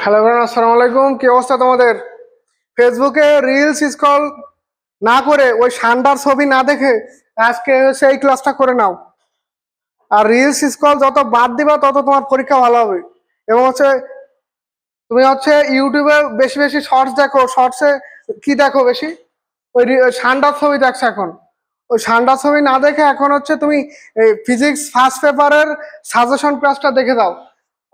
Hello everyone, আসসালামু আলাইকুম। কি অবস্থা তোমাদের? ফেসবুকে রিলস স্ক্রল না করে ওই শানদার ছবি না দেখে আজকে সেই ক্লাসটা করে নাও। আর রিলস স্ক্রল যত বাদ দিবা তত তোমার পরীক্ষা ভালো হবে। এবং তুমি ইউটিউবে বেশি বেশি শর্টস দেখো। শর্টসে কি দেখো বেশি? ওই শানদার ছবি দেখছো এখন। ওই শানদার ছবি না দেখে এখন তুমি ফিজিক্স ফার্স্ট পেপারের সাজেশন ক্লাসটা দেখে দাও।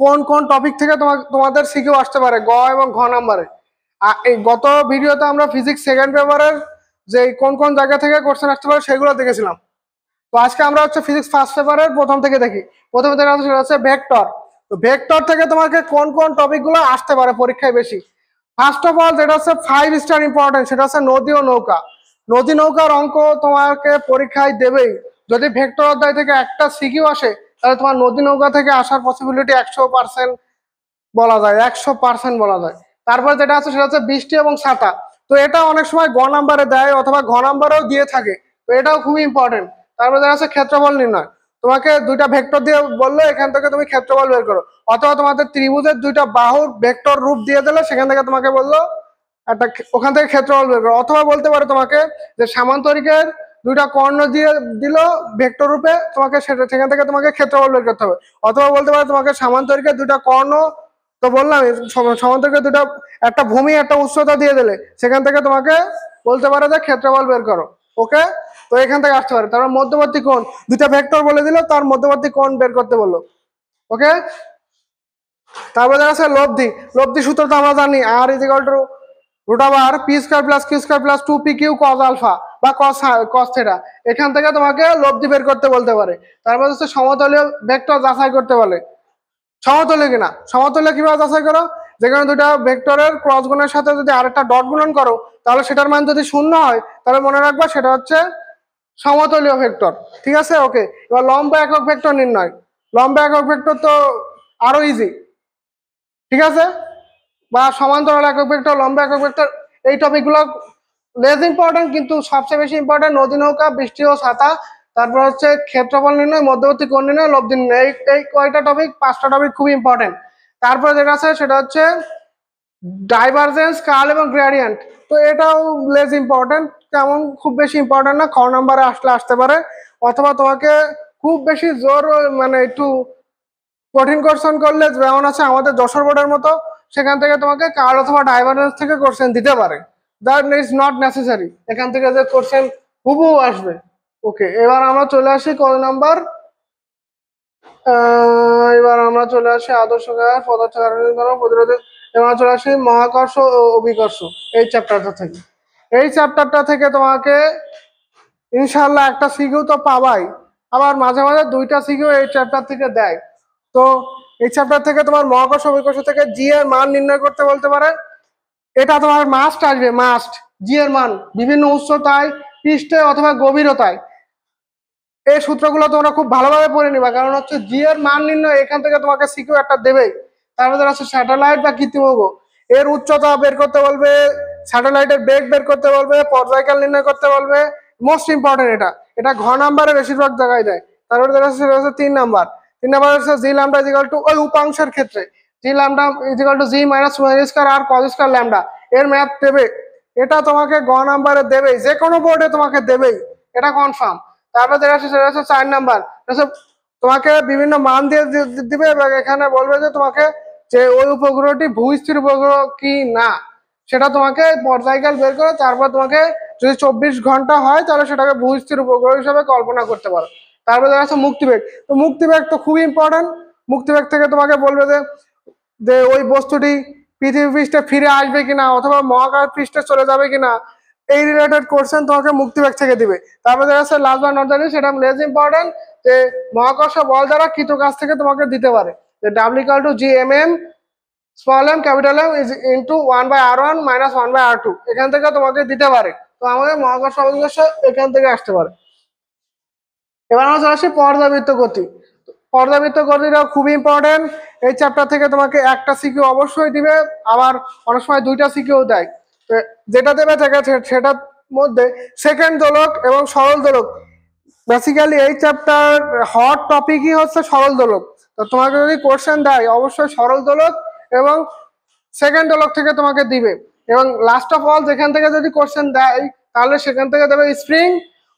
কোন কোন টপিক থেকে তোমাদের সিকিউ আসতে পারে গ এবং ঘ নাম্বারে। এই গত ভিডিওতে আমরা ফিজিক্স সেকেন্ড পেপারের যে কোন কোন জায়গা থেকে কোশ্চেন আসতে পারে সেগুলো দেখেছিলাম। তো আজকে আমরা ফিজিক্স ফার্স্ট পেপারের প্রথম থেকে দেখি। প্রথমে থেকে সেটা হচ্ছে ভেক্টর। তো ভেক্টর থেকে তোমাকে কোন কোন টপিকগুলো আসতে পারে পরীক্ষায় বেশি। ফার্স্ট অফ অল যেটা হচ্ছে 5 স্টার ইম্পর্টেন্ট, সেটা হচ্ছে নদী ও নৌকা। নদী নৌকার অঙ্ক তোমাকে পরীক্ষায় দেবেই। যদি ভেক্টর অধ্যায় থেকে একটা সিকিউ আসে তাহলে তোমার নদী নৌকা থেকে আসার পসিবিলিটি 100% বলা যায়, 100% বলা যায়। তারপর যেটা আছে সেটা হচ্ছে বৃষ্টি এবং ছাতা। তো এটা অনেক সময় গ নাম্বারে দেয় অথবা ঘ নাম্বারেও দিয়ে থাকে। তো এটাও খুবই ইম্পর্টেন্ট। তারপর যেটা আছে ক্ষেত্রফল নির্ণয়। তোমাকে দুইটা ভেক্টর দিয়ে বললো এখান থেকে তুমি ক্ষেত্রফল বের করো, অথবা তোমাদের ত্রিভুজের দুইটা বাহুর ভেক্টর রূপ দিয়ে দিলে সেখান থেকে তোমাকে বললো একটা ওখান থেকে ক্ষেত্রফল বের করো। অথবা বলতে পারে তোমাকে যে সামান্তরিকের দুইটা কর্ণ দিয়ে দিল ভেক্টর রূপে, তোমাকে সেখান থেকে তোমাকে ক্ষেত্রফল বের করতে হবে। অথবা বলতে পারে তোমাকে সামান্তরিকের দুইটা কর্ণ, তো বললাম সমান্তরিকের দুটা একটা ভূমি একটা উচ্চতা দিয়ে দিলে সেখান থেকে তোমাকে বলতে পারে যে ক্ষেত্রফল বের করো। ওকে, তো এখান থেকে আসতে পারে। তারপর মধ্যবর্তী কোণ, দুটা ভেক্টর বলে দিল, তার মধ্যবর্তী কোণ বের করতে বললো। ওকে, তারপর দেখা আছে লব্ধি। লব্ধি সূত্র তো আমরা জানি, আর is equal to root over p square plus q square plus 2pq cos alpha বা কস থিটা। এখান থেকে তোমাকে লব্ধি বের করতে বলতে পারে। তারপর হচ্ছে সমতলীয় ভেক্টর যাচাই করতে বলে। সমতলে কিনা, সমতলে কিভাবে যাচাই করো? যেখানে দুটা ভেক্টরের ক্রস গুণের সাথে যদি আরেকটা ডট গুণন করো তাহলে সেটার মান যদি শূন্য হয় তাহলে মনে রাখবা সেটা হচ্ছে সমতলীয় ভেক্টর। ঠিক আছে, ওকে। এবার লম্ব একক ভেক্টর নির্ণয়। লম্ব একক ভেক্টর তো আরো ইজি, ঠিক আছে। বা সমান্তরাল একক ভেক্টর, লম্ব একক ভেক্টর, এই টপিকগুলো লেস ইম্পর্টেন্ট, কিন্তু সবচেয়ে বেশি ইম্পর্টেন্ট নদী নৌকা, বৃষ্টি ও ছাতা। তারপর হচ্ছে ক্ষেত্রফল নির্ণয়, মধ্যবর্তী কোণ নির্ণয়, লব্ধি নির্ণয়। এই কয়টা টপিক, 5টা টপিক খুবই ইম্পর্টেন্ট। তারপর যেটা আছে সেটা হচ্ছে ডাইভারজেন্স, কার্ল এবং গ্রেডিয়েন্ট। তো এটাও লেস ইম্পর্টেন্ট, তেমন খুব বেশি ইম্পর্টেন্ট না, খ নাম্বারে আসতে পারে। অথবা তোমাকে খুব বেশি জোর মানে একটু কঠিন কোশ্চেন করলে যেমন আছে আমাদের যশোর বোর্ডের মতো, সেখান থেকে তোমাকে কার্ল অথবা ডাইভারজেন্স থেকে কোশ্চেন দিতে পারে। দ্যাট ইজ নট নেসেসারি এখান থেকে যে কোশ্চেন হুবহু আসবে। ওকে, এবার আমরা চলে আসি কত নাম্বার, এবার আমরা চলে আসি আদর্শ গ্যাস, পদার্থ প্রতিরোধে। এবার চলে আসি মহাকর্ষ ও অভিকর্ষ এই চ্যাপ্টারটা থেকে। এই চ্যাপ্টারটা থেকে তোমাকে ইনশাল্লাহ একটা সিকিউ তো পাবাই, আবার মাঝে মাঝে দুইটা সিকিউ এই চ্যাপ্টার থেকে দেয়। তো এই চ্যাপ্টার থেকে তোমার মহাকর্ষ অভিকর্ষ থেকে জি এর মান নির্ণয় করতে বলতে পারে। এটা তোমার মাস্ট আসবে, মাস্ট। জি এর মান বিভিন্ন উচ্চতায়, পৃষ্ঠে অথবা গভীরতায়। এই সূত্রগুলো তোমরা খুব ভালোভাবে পড়ে নিবা, কারণ হচ্ছে জি এর মান নির্ণয় এখান থেকে তোমাকে সিকিউ একটা দেবেই। তার মধ্যে আছে স্যাটেলাইট বা কৃত্রিমগ্রহ, এর উচ্চতা বের করতে বলবে, স্যাটেলাইটের বেগ বের করতে বলবে, পর্যায়কাল নির্ণয় করতে বলবে। মোস্ট ইম্পর্টেন্ট এটা, এটা ঘ নাম্বারে বেশিরভাগ জায়গায় দেয়। তারপরে যেটা হচ্ছে 3 নাম্বার। 3 নাম্বার হচ্ছে জি ল্যামডা ইজিক্যাল টু ওই উপাংশের ক্ষেত্রে জি ল্যামডা ইজিক্যাল টু জি মাইনাস স্কয়ার আর কজ স্কয়ার ল্যামডা, এর ম্যাথ দেবে। এটা তোমাকে গ নাম্বারে দেবেই, যে কোনো বোর্ডে তোমাকে দেবেই, এটা কনফার্ম। তারপর যেটা আছে সেটা হচ্ছে 4 নাম্বার। তোমাকে বিভিন্ন মান দিয়ে দিবে এবং এখানে বলবে যে তোমাকে যে ওই উপগ্রহটি ভূস্থির উপগ্রহ কি না সেটা তোমাকে পর্যায়কাল বের করে, তারপর তোমাকে যদি 24 ঘন্টা হয় তাহলে সেটাকে ভূস্থির উপগ্রহ হিসেবে কল্পনা করতে পারো। তারপর দেখা যাচ্ছে মুক্তিবেগ। তো মুক্তিবেগ তো খুবই ইম্পর্টেন্ট। মুক্তিবেগ থেকে তোমাকে বলবে যে ওই বস্তুটি পৃথিবী পৃষ্ঠে ফিরে আসবে কিনা অথবা মহাকাশ পৃষ্ঠে চলে যাবে কিনা, এই রিলেটেড কোশ্চেন তোমাকে মুক্তিবেগ থেকে দিবে। তারপরে দেখা যাচ্ছে last but not the least, সেটা লেস ইম্পর্টেন্ট, যে মহাকর্ষ বল দ্বারা কৃত কাজ থেকে তোমাকে দিতে পারে যে W equal to G M m small m capital M is into 1/r1 minus 1/r2, এখান থেকে তোমাকে দিতে পারে। তো আমাদের মহাকর্ষ অভিকর্ষ এখান থেকে আসতে পারে। এবার আমরা চলে আসি পর্যাবৃত্ত গতি। পর্যাবৃত্ত গতিটা খুবই ইম্পর্টেন্ট। এই চ্যাপ্টার থেকে তোমাকে একটা সিকিউ অবশ্যই দিবে, আবার অনেক সময় দুইটা সিকিউ দেয়। যেটা দেবে সেটার মধ্যে সেকেন্ড দোলক এবং সরল দোলক। বেসিক্যালি এই চ্যাপ্টার হট টপিকই হচ্ছে সরল দোলক। তো তোমাকে যদি কোশ্চেন দেয় অবশ্যই সরল দোলক এবং সেকেন্ড দোলক থেকে তোমাকে দিবে। এবং লাস্ট অফ অল যেখান থেকে যদি কোশ্চেন দেয় তাহলে সেখান থেকে দেবে স্প্রিং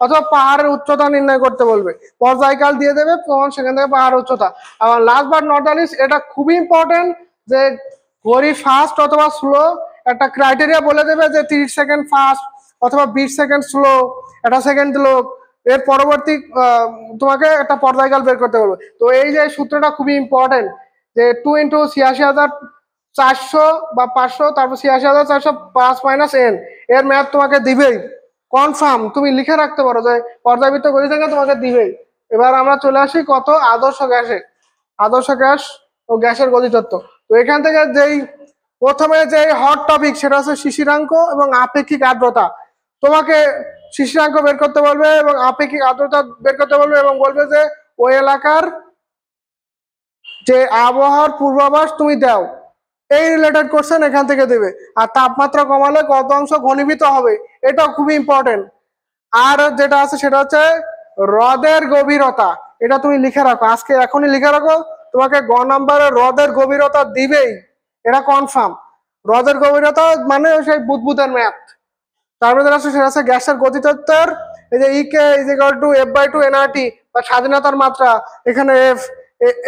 অথবা পাহাড়ের উচ্চতা নির্ণয় করতে বলবে, পর্যায়কাল দিয়ে দেবে, তখন সেখান থেকে পাহাড়ের উচ্চতা। আবার last but not the least, এটা খুবই ইম্পর্টেন্ট যে ঘড়ি ফাস্ট অথবা স্লো একটা ক্রাইটেরিয়া বলে দেবে যে 30 সেকেন্ড ফাস্ট অথবা 20 সেকেন্ড স্লো, একটা সেকেন্ড দিল, এর পরবর্তী তোমাকে একটা পর্যায়কাল বের করতে বলবে। তো এই যে সূত্রটা খুবই ইম্পর্টেন্ট যে 2 ইন্টু 86,400 বা 500, তারপর 86,400 প্লাস মাইনাস এন, এর ম্যাথ তোমাকে দিবেই কনফার্ম, তুমি লিখে রাখতে পারো যে পর্যাবৃত্ত গতি থেকে তোমাকে দিবেই। এবার আমরা চলে আসি কত আদর্শ গ্যাসে, আদর্শ গ্যাস ও গ্যাসের গতিতত্ত্ব। তো এখান থেকে যেই প্রথমে যে হট টপিক সেটা হচ্ছে শিশিরাঙ্ক এবং আপেক্ষিক আর্দ্রতা। তোমাকে শিশিরাঙ্ক বের করতে বলবে এবং আপেক্ষিক আর্দ্রতা বের করতে বলবে এবং বলবে যে ওই এলাকার যে আবহাওয়ার পূর্বাভাস তুমি দাও, এই রিলেটেড কোশ্চেন এখান থেকে দেবে। আর তাপমাত্রা কমালে কত অংশ ঘনীভূত হবে, এটাও খুবই ইম্পর্টেন্ট। আর যেটা আছে সেটা হচ্ছে হ্রদের গভীরতা, এটা তুমি লিখে রাখো, আজকে এখনই লিখে রাখো, তোমাকে গ নাম্বারে হ্রদের গভীরতা দিবেই, এটা কনফার্ম। হ্রদের গভীরতা মানে সেই বুদবুদের ম্যাথ। তারপরে যেটা আছে সেটা আছে গ্যাসের গতিতত্ত্বের, এই যে ইকে is equal to F/2 nRT বা স্বাধীনতার মাত্রা, এখানে এফ,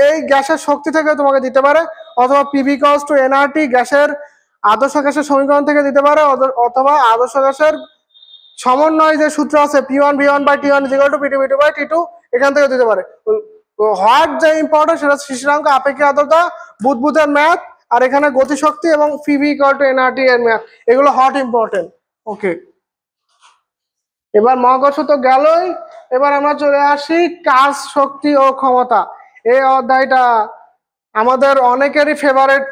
এই গ্যাসের শক্তি থেকে তোমাকে দিতে পারে, অথবা পিভি ইকুয়ালস টু nRT গ্যাসের আদর্শ গ্যাসের সমীকরণ থেকে দিতে পারে, অথবা আদর্শ গ্যাসের সমন্বয় যে সূত্র আছে P1V1/T1 = P2V2/T2, এখান থেকে দিতে পারে। হট যে ইম্পর্টেন্ট সেটা শিশিরাঙ্ক, আপেক্ষিক আর্দ্রতা, বুদবুদের ম্যাথ, আর এখানে গতিশক্তি এবং পিভি ইকুয়াল টু nRT এর ম্যাথ, এগুলো হট ইম্পর্টেন্ট। ওকে, এবার মহাকর্ষ তো গেলই, এবার আমরা চলে আসি কাজ, শক্তি ও ক্ষমতা। এই অধ্যায়টা আমাদের অনেকেরই ফেভারিট,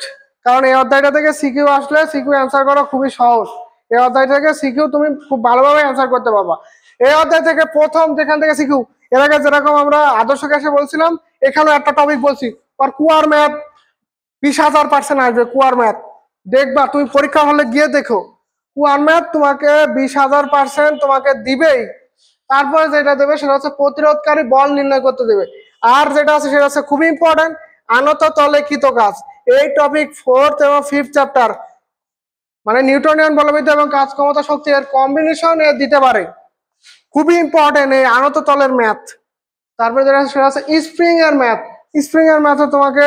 কারণ এই অধ্যায়টা থেকে সিকিউ আসলে সিকিউ অ্যান্সার করা খুবই সহজ। এই অধ্যায় থেকে সিকিউ তুমি খুব ভালোভাবে অ্যান্সার করতে পারবা। এই অধ্যায় থেকে প্রথম যেখান থেকে সিকিউ, এর আগে যেরকম আমরা আদর্শ গ্যাসে বলছিলাম, এখানে একটা টপিক বলছি, আর কুয়ার ম্যাথ 20,000% আসবে। কুয়ার ম্যাথ দেখবা, তুমি পরীক্ষা হলে গিয়ে দেখো, কুয়ার ম্যাথ তোমাকে 20,000% তোমাকে দিবেই। তারপরে যেটা দেবে সেটা হচ্ছে প্রতিরোধকারী বল নির্ণয় করতে দেবে। আর যেটা আছে সেটা হচ্ছে খুবই ইম্পর্টেন্ট, আনত তলে কৃত কাজ। এই টপিক 4th এবং 5th চ্যাপ্টার, মানে নিউটনিয়ান বলবিদ্যা এবং কাজ ক্ষমতা শক্তি এর কম্বিনেশন এ দিতে পারে, খুবই ইম্পর্টেন্ট এই আনত তলের ম্যাথ। তারপরে যেটা সেটা হচ্ছে স্প্রিং এর ম্যাথ। স্প্রিং এর ম্যাথ তোমাকে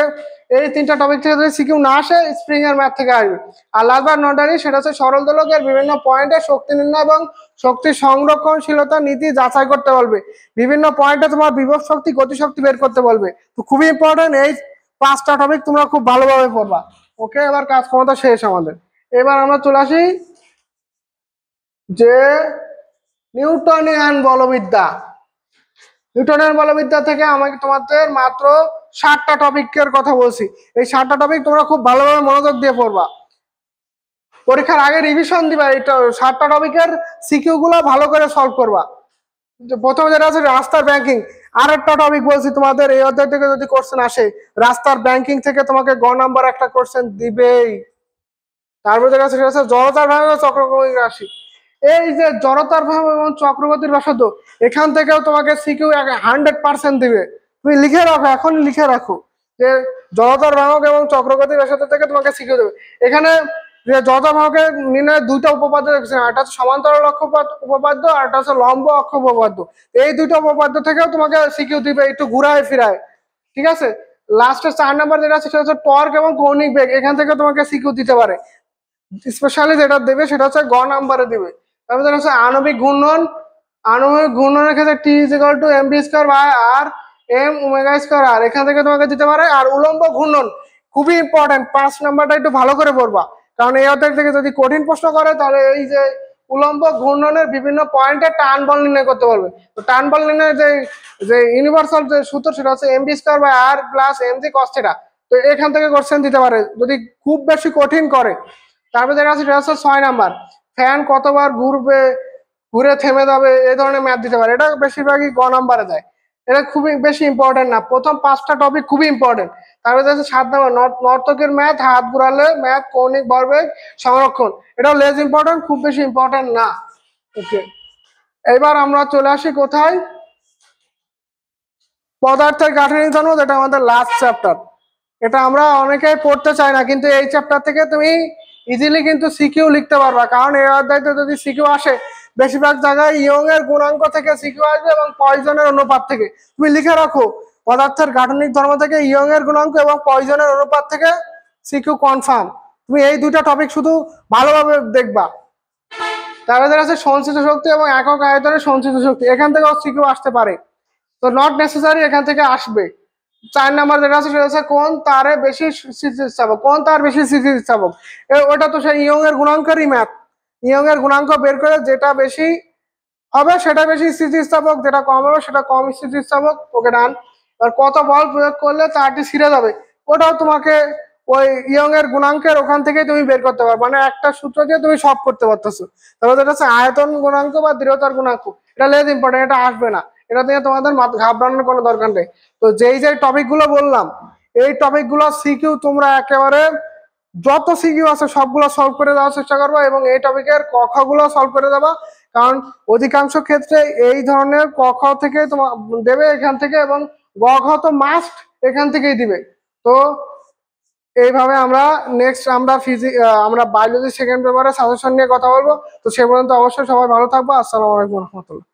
এই তিনটা টপিক থেকে যদি সিকিউ না আসে, স্প্রিং এর ম্যাথ থেকে আসবে। আর লাস্ট বাট নট লিস্ট, সেটা হচ্ছে সরল দোলকের বিভিন্ন পয়েন্টে শক্তি নির্ণয় এবং শক্তি সংরক্ষণশীলতা নীতি যাচাই করতে বলবে। বিভিন্ন পয়েন্টে তোমার বিভব শক্তি, গতিশক্তি বের করতে বলবে। তো খুবই ইম্পর্টেন্ট, এই 5টা টপিক তোমরা খুব ভালোভাবে পড়বা। ওকে, এবার কাজ ক্ষমতা শেষ আমাদের। এবার আমরা চলে আসি যে নিউটনিয়ান বলবিদ্যা। নিউটনের বলবিদ্যা থেকে আমাকে তোমাদের মাত্র 7টা টপিকের কথা বলছি। এই 7টা টপিক তোমরা খুব ভালোভাবে মনোযোগ দিয়ে পড়বা, পরীক্ষার আগে রিভিশন দিবা, এই 7টা টপিকের সিকিউ গুলো ভালো করে সলভ করবা। প্রথমে যেটা আছে রাস্তার ব্যাংকিং, আর একটা টপিক বলছি তোমাদের, এই অধ্যায় থেকে যদি কোশ্চেন আসে রাস্তার ব্যাংকিং থেকে তোমাকে গ নাম্বার একটা কোশ্চেন দিবেই। তারপরে যেটা আছে সেটা হচ্ছে জড়তার ভাগ ও চক্রক্রমিক রাশি। এই যে জড়তার ভাব এবং চক্রগতির ব্যাসার্ধ, এখান থেকেও তোমাকে সিকিউ 100% দিবে। তুমি লিখে রাখো, এখনই লিখে রাখো যে জড়তার ভাগ এবং চক্রগতির ব্যাসার্ধ থেকে তোমাকে সিকিউ দেবে। এখানে যে জড়তার ভাগের নির্ণয় 2টা উপপাদ্য দেখছেন, একটা হচ্ছে সমান্তরাল অক্ষ উপপাদ্য, আর একটা হচ্ছে লম্ব অক্ষ উপপাদ্য। এই 2টা উপপাদ্য থেকেও তোমাকে সিকিউ দিবে, একটু ঘুরায় ফিরায়। ঠিক আছে, লাস্টে 4 নাম্বার যেটা আছে সেটা হচ্ছে টর্ক এবং কৌণিক বেগ, এখান থেকে তোমাকে সিকিউ দিতে পারে। স্পেশালি যেটা দেবে সেটা হচ্ছে গ নাম্বারে দিবে। তারপরে হচ্ছে আণবিক ঘূর্ণন, আণবিক ঘূর্ণনের ক্ষেত্রে T = mv²/r m⍵²r, এখান থেকে তোমাকে দিতে পারে। আর উলম্ব ঘূর্ণন খুবই ইম্পর্টেন্ট, 5 নাম্বারটা একটু ভালো করে পড়বা, কারণ এই অধ্যায় থেকে যদি কঠিন প্রশ্ন করে তাহলে এই যে উলম্ব ঘূর্ণনের বিভিন্ন পয়েন্টে টান বল নির্ণয় করতে পারবে। তো টান বল নির্ণয়ের যে ইউনিভার্সাল যে সূত্র সেটা হচ্ছে mv²/r + mg cos θ। তো এখান থেকে কোশ্চেন দিতে পারে যদি খুব বেশি কঠিন করে। তারপরে যেটা আছে সেটা হচ্ছে 6 নাম্বার, ফ্যান কতবার ঘুরবে, ঘুরে থেমে যাবে, এই ধরনের ম্যাথ দিতে পারে। এটা বেশিরভাগই গ নাম্বারে দেয়, এটা খুবই বেশি ইম্পর্টেন্ট না। প্রথম 5টা টপিক খুবই ইম্পর্টেন্ট। তারপরে আছে 7 নাম্বার, নর্তকের ম্যাথ, হাত ঘুরালে ম্যাথ, কৌণিক ভরবেগ সংরক্ষণ, এটাও লেস ইম্পর্টেন্ট, খুব বেশি ইম্পর্টেন্ট না। ওকে, এবার আমরা চলে আসি কোথায়, পদার্থের গাঠনিক ধর্ম, যেটা আমাদের লাস্ট চ্যাপ্টার। এটা আমরা অনেকেই পড়তে চাই না, কিন্তু এই চ্যাপ্টার থেকে তুমি ইজিলি কিন্তু সিকিউ লিখতে পারবা। কারণ এই অধ্যায়তে যদি সিকিউ আসে, বেশিরভাগ জায়গায় ইয়ং এর গুণাঙ্ক থেকে সিকিউ আসবে এবং পয়জনের অনুপাত থেকে। তুমি লিখে রাখো পদার্থের গাঠনিক ধর্ম থেকে ইয়ং এর গুণাঙ্ক এবং পয়জনের অনুপাত থেকে সিকিউ কনফার্ম। তুমি এই দুইটা টপিক শুধু ভালোভাবে দেখবা। তারপরে আছে সঞ্চিত শক্তি এবং একক আয়তনের সঞ্চিত শক্তি, এখান থেকেও সিকিউ আসতে পারে, তো নট নেসেসারি এখান থেকে আসবে। 4 নাম্বার যেটা আছে সেটা হচ্ছে কোন তারে বেশি স্থিতিস্থাপক, কোন তার বেশি স্থিতিস্থাপক। ওটা তো সেই ইয়ং এর গুণাঙ্কেরই ম্যাথ। ইয়ং এর গুণাঙ্ক বের করে যেটা বেশি হবে সেটা বেশি স্থিতিস্থাপক, যেটা কম হবে সেটা কম স্থিতিস্থাপক। ওকে ডান। আর কত বল প্রয়োগ করলে তারটি ছিঁড়ে যাবে, ওটাও তোমাকে ওই ইয়ং এর গুণাঙ্কের ওখান থেকে তুমি বের করতে পারো, মানে একটা সূত্র দিয়ে তুমি সব করতে পারতেছো। তারপর যেটা হচ্ছে আয়তন গুণাঙ্ক বা দৃঢ়তার গুণাঙ্ক, এটা লেস ইম্পর্টেন্ট, এটা আসবে না, এটা নিয়ে তোমাদের ঘাবড়ানোর কোনো দরকার নেই। তো যেই টপিক গুলো বললাম, এই টপিক গুলো সিকিউ তোমরা একেবারে যত সিকিউ আছে সবগুলো সলভ করে দেওয়ার চেষ্টা করবো, এবং এই টপিকের ক খ গুলো সলভ করে দেবা। কারণ অধিকাংশ ক্ষেত্রে এই ধরনের ক খ থেকে তোমার দেবে এখান থেকে, এবং গ ঘ তো মাস্ট এখান থেকেই দিবে। তো এইভাবে আমরা নেক্সট আমরা বায়োলজি সেকেন্ড পেপারে সাজেশন নিয়ে কথা বলবো। তো সে পর্যন্ত অবশ্যই সবাই ভালো থাকবো। আসসালামু আলাইকুম রহমতুল্লাহ।